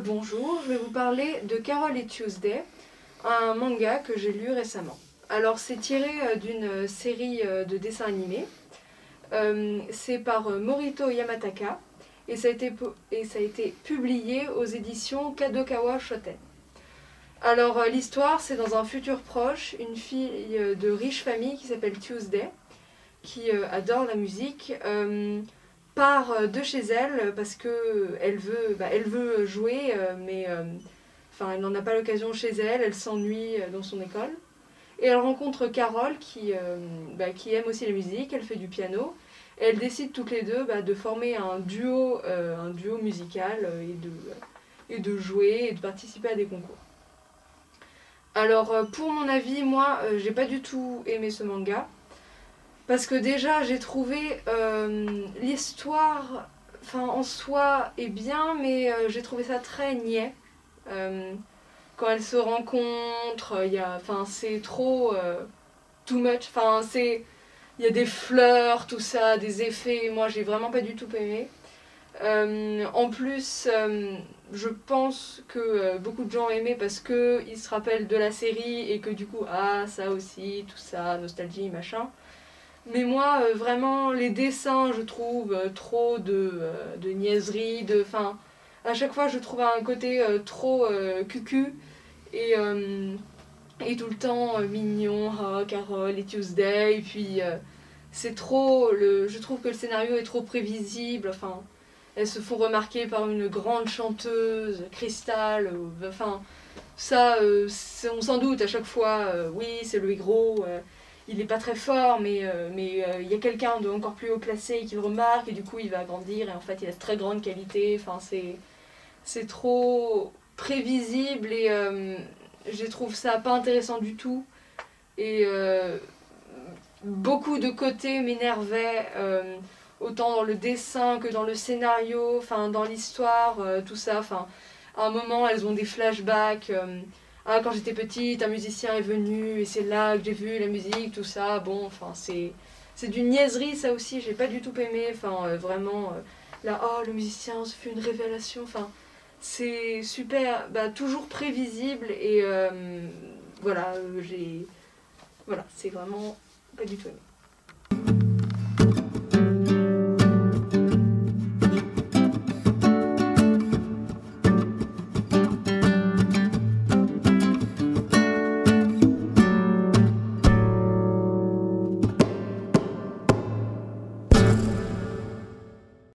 Bonjour, je vais vous parler de Carol et Tuesday, un manga que j'ai lu récemment. Alors c'est tiré d'une série de dessins animés. C'est par Morito Yamataka et ça a été publié aux éditions Kadokawa Shoten. Alors l'histoire, c'est dans un futur proche, une fille de riche famille qui s'appelle Tuesday, qui adore la musique, part de chez elle parce que elle veut jouer, mais elle n'en a pas l'occasion chez elle, elle s'ennuie dans son école. Et elle rencontre Carol qui aime aussi la musique, elle fait du piano. Et elles décident toutes les deux de former un duo musical et de jouer et de participer à des concours. Alors pour mon avis, moi j'ai pas du tout aimé ce manga. Parce que déjà j'ai trouvé l'histoire en soi est bien, mais j'ai trouvé ça très niais. Quand elles se rencontrent, c'est trop too much. Il y a des fleurs, tout ça, des effets. Moi j'ai vraiment pas du tout aimé. En plus, je pense que beaucoup de gens ont aimé parce qu'ils se rappellent de la série et que du coup, ça aussi, tout ça, nostalgie, machin. Mais moi, vraiment, les dessins, je trouve trop de niaiseries, à chaque fois, je trouve un côté trop cucu et tout le temps mignon, Carol et Tuesday, et puis c'est trop, je trouve que le scénario est trop prévisible, elles se font remarquer par une grande chanteuse, Crystal, on s'en doute à chaque fois, oui, c'est le héros, il n'est pas très fort, mais il y a quelqu'un de encore plus haut placé qui le remarque, et du coup il va grandir, et en fait il a de très grandes qualités, c'est trop prévisible, et je trouve ça pas intéressant du tout, et beaucoup de côtés m'énervaient, autant dans le dessin que dans le scénario, dans l'histoire, tout ça, à un moment elles ont des flashbacks, quand j'étais petite, un musicien est venu et c'est là que j'ai vu la musique, tout ça. Bon, c'est d'une niaiserie, ça aussi, j'ai pas du tout aimé. Vraiment, là, oh, le musicien, ça fait une révélation. C'est super, toujours prévisible et voilà, c'est vraiment pas du tout aimé.